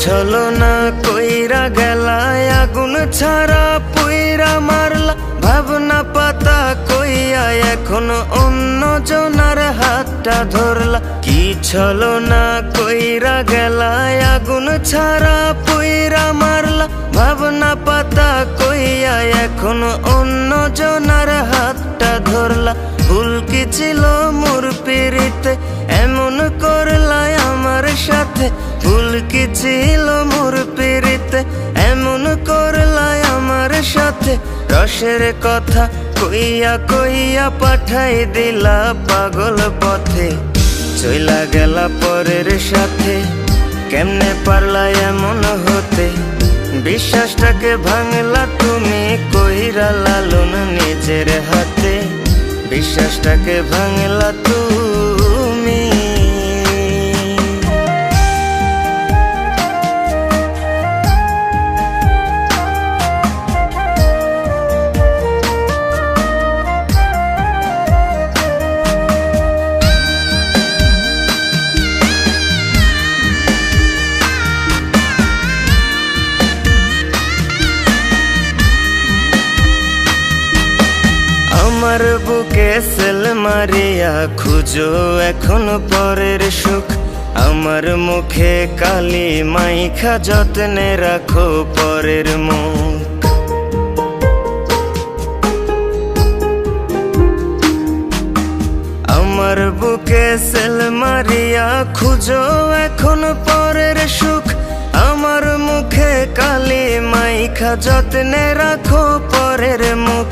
ছলনা কইরা গেলা, আগুন ছাড়া পুইরা মারলা, ভাবনা পাতা কইয়া এখন অন্য জনার হাতটা ধরলা। কি ছলনা কইরা গেলা, আগুন ছাড়া পুইরা মারলা, ভাবনা পাতা কইয়া এখন অন্য জনার হাতটা ধরলা। ভুল কি ছিল মোর পিরিতে, এমন করলা আমার সাথে? ভুল কি ছিল মোর পিরিতে, এমন করলা আমার সাথে? রসের কথা কইয়া কইয়া পাঠাই দিলা পাগল পথে, চইলা গেলা পরের সাথে। কেমনে পারলা এমন হতে? বিশ্বাসটাকে ভাঙলা তুমি কইরা লালন নিজের হাতে, বিশ্বাসটাকে ভাঙলা তুমি। আমার বুকে সেল মারিয়া খুঁজো এখন পরের সুখ, আমার মুখে কালি মাইখা যত্নে রাখো পরের মুখ। আমার বুকে সেল মারিয়া খুঁজো এখন পরের সুখ, আমার মুখে কালি মাইখা যত্নে রাখো পরের মুখ।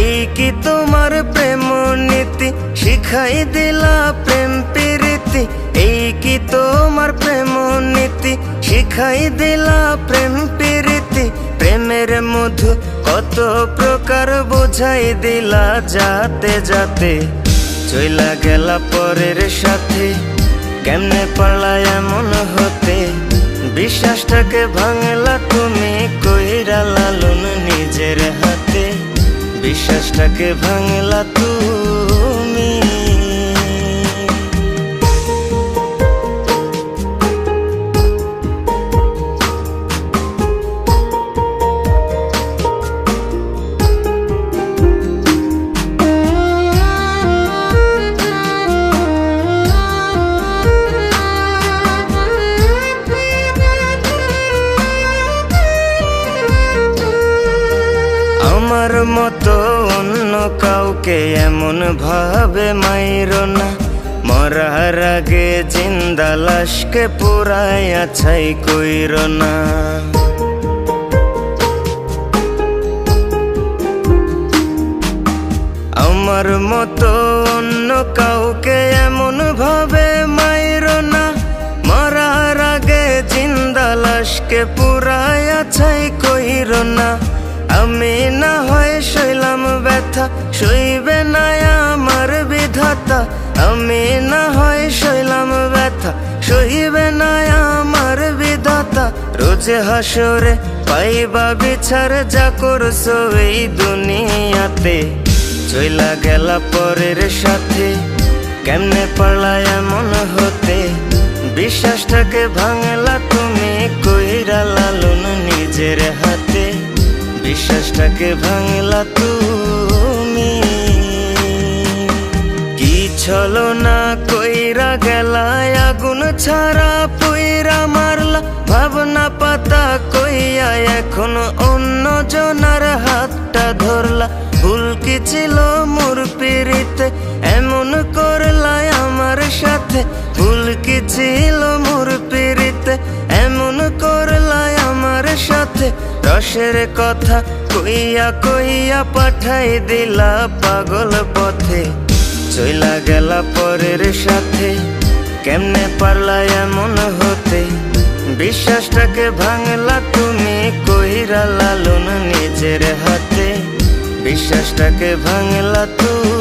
এই কি তোমার প্রেম নীতি, শিখাই দিলা প্রেম প্রীতি? এই কি তোমার প্রেম নীতি, শিখাই দিলা প্রেম প্রীতি? প্রেমের মধু কত প্রকার বোঝাই দিলা যাতে যাতে, চইলা গেলা পরের সাথে। কেমনে পারলা এমন হতে? বিশ্বাসটাকে ভাঙলা তুমি কইরা লালন নিজের হাতে, বিশ্বাসটাকে ভাঙলা তুমি। আমার মতো অন্য কাউকে এমন ভাবে মাইরো না, মরার আগে জিন্দা লাশকে পুরাইয়া ছাই কইরো না। আমার মতো অন্য কাউকে এমন ভাবে মাইরো না, মরার আগে জিন্দা লাশকে পুরাইয়া ছাই কইরো না। আমি না হয় সইলাম ব্যথা, সইবে না আমার বিধাতা। আমি না হয় সইলাম ব্যথা, সইবে না আমার বিধাতা। রোজে হাসরে পাইবা বিচার, যা করছো এই দুনিয়াতে, চইলা গেলা পরের সাথে। কেমনে পারলা এমন হতে? বিশ্বাসটাকে ভাঙলা তুমি কইরা লালন নিজের হাতে, বিশ্বাসটাকে ভাঙলা তুমি। কি ছলনা কইরা গেলা, আগুন ছাড়া পুইরা মারলা, ভাবনা পাতা কইয়া এখন অন্য জনার হাতটা ধরলা। ভুল কি ছিল মোর পিরিতে, এমন করলা আমার সাথে? ভুল কি ছিল মোর পিরিতে, এমন করলা আমার সাথে? রসের কথা কইয়া কইয়া পাঠাই দিলা পাগল পথে, চইলা গেলা পরের সাথে। কেমনে পারলা এমন হতে? বিশ্বাসটাকে ভাঙলা তুমি কইরা লালন নিজের হাতে, বিশ্বাসটাকে ভাঙলা তুমি।